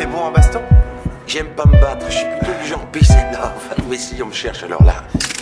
t'es bon en baston? J'aime pas me battre, je suis plutôt du genre pisse. Non, enfin, mais si on me cherche alors là.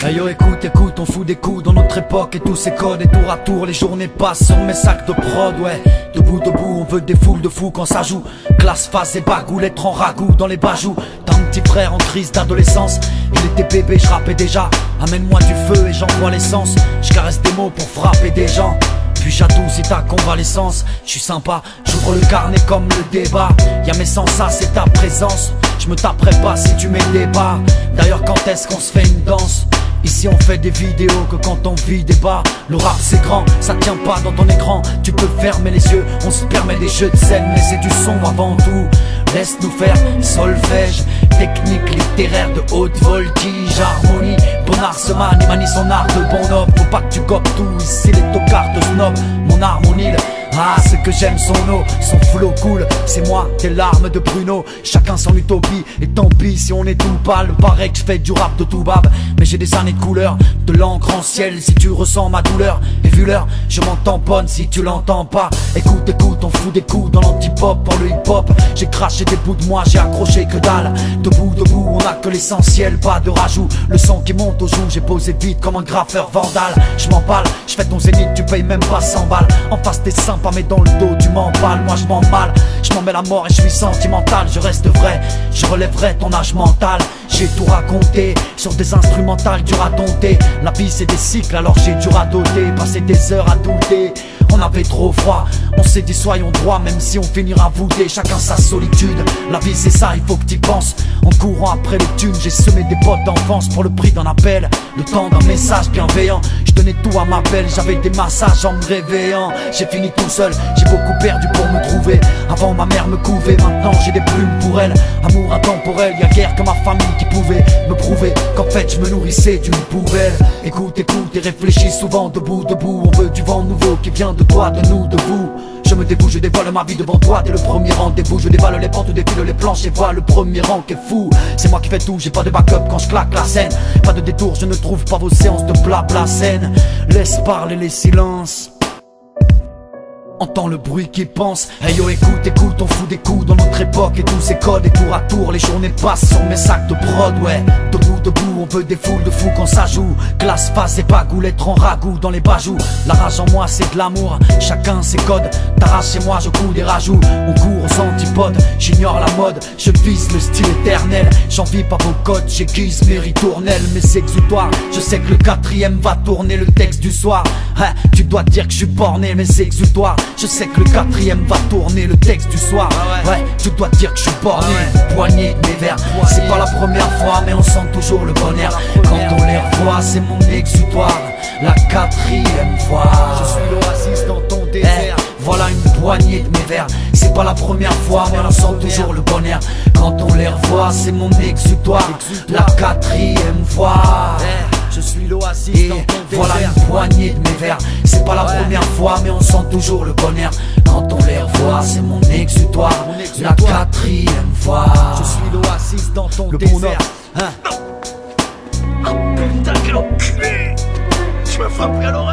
Hey yo, écoute, on fout des coups dans notre époque et tous ces codes. Et tour à tour, les journées passent sur mes sacs de prod, ouais. Debout, on veut des foules de fous quand ça joue. Classe, phase et bagou, lettres en ragout dans les bajoux. T'as un petit frère en crise d'adolescence. Il était bébé, je rappais déjà. Amène-moi du feu et j'envoie l'essence. Je caresse des mots pour frapper des gens. Puis j'adoucis ta convalescence. Je suis sympa, j'ouvre le carnet comme le débat. Y'a mes sens, ça c'est ta présence. Je me taperai pas si tu mets des bas. D'ailleurs quand est-ce qu'on se fait une danse? Ici on fait des vidéos que quand on vit des bas. Le rap c'est grand, ça tient pas dans ton écran. Tu peux fermer les yeux, on se permet des jeux de scène. Mais c'est du son avant tout. Laisse-nous faire solfège, technique littéraire de haute voltige, harmonie. Bonnard se manie son art de bon homme. Faut pas que tu gobes tout, ici les tocards de snob. Mon harmonie, ah ce que j'aime son eau, son flow cool. C'est moi, tes larmes de Bruno. Chacun son utopie, et tant pis si on est tout pâle. Paraît que je fais du rap de tout bab, mais j'ai des années de couleur, de l'encre en ciel. Si tu ressens ma douleur, et vu l'heure, je m'en tamponne si tu l'entends pas. Écoute, on fout des coups dans l'anti-pop pour le hip-hop. J'ai craché des bouts de moi, j'ai accroché que dalle. Debout, on a que l'essentiel, pas de rajout. Le son qui monte aux joues, j'ai posé vite comme un graffeur vandale. Je m'emballe, je fais ton zénith, tu payes même pas 100 balles. En face t'es sympa mais dans le dos tu m'emballes. Moi je m'emballe, je m'en mets la mort et je suis sentimental. Je reste vrai, je relèverai ton âge mental. J'ai tout raconté sur des instrumentales dures à dompter. La vie c'est des cycles alors j'ai dû radoter. Passer des heures à douter, on avait trop froid. On s'est dit soyons droits même si on finira voûté. Chacun sa solitude, la vie c'est ça, il faut que t'y penses. En courant après les thunes, j'ai semé des potes d'enfance pour le prix d'un appel, le temps d'un message bienveillant. Je donnais tout à ma belle, j'avais des massages en me réveillant. J'ai fini tout seul, j'ai beaucoup perdu pour me trouver. Avant ma mère me couvait, maintenant j'ai des plumes pour elle. Amour intemporel, y'a guère que ma famille qui pouvait me prouver qu'en fait je me nourrissais d'une poubelle. Écoute et réfléchis souvent debout. On veut du vent nouveau qui vient de toi, de nous, de vous. Je me dévoue, je dévoile ma vie devant toi. Dès le premier rendez-vous, je dévale les pentes, défile les planches et vois le premier rang qui est fou. C'est moi qui fais tout, j'ai pas de backup quand je claque la scène. Pas de détour, je ne trouve pas vos séances de blabla scène. Laisse parler les silences, entends le bruit qui pense. Hey yo, écoute, on fout des coups dans notre époque et tous ces codes. Et tour à tour, les journées passent sur mes sacs de prod, ouais. Debout, on veut des foules de fous quand ça joue. Classe, phase et bagou, lettres en ragout dans les bajoux. La rage en moi, c'est de l'amour, chacun ses codes. T'arraches chez moi, je couds des rajouts. On court aux antipodes, j'ignore la mode. Je vise le style éternel, j'en vis pas vos codes. J'aiguise mes ritournelles, mes exutoires. Je sais que le quatrième va tourner le texte du soir. Hein, tu dois dire que je suis borné, mes exutoires. Je sais que le quatrième va tourner le texte du soir. Ouais, tu dois dire que je suis borné. Poignée de mes vers, c'est pas la première fois, mais on sent toujours le bonheur quand on les revoit, c'est mon exutoire. La quatrième fois, je suis l'oasis dans ton désert. Voilà une poignée de mes vers, c'est pas la première fois, mais on sent toujours le bonheur quand on les revoit, c'est mon exutoire. La quatrième fois, je suis l'oasis dans ton désert. Voilà une poignée de mes vers, c'est pas la première fois, mais on sent toujours le bonheur quand on les revoit, c'est mon exutoire. La quatrième fois, je suis l'oasis dans ton désert. Putain quel enculé, tu m'as frappé à l'oreille.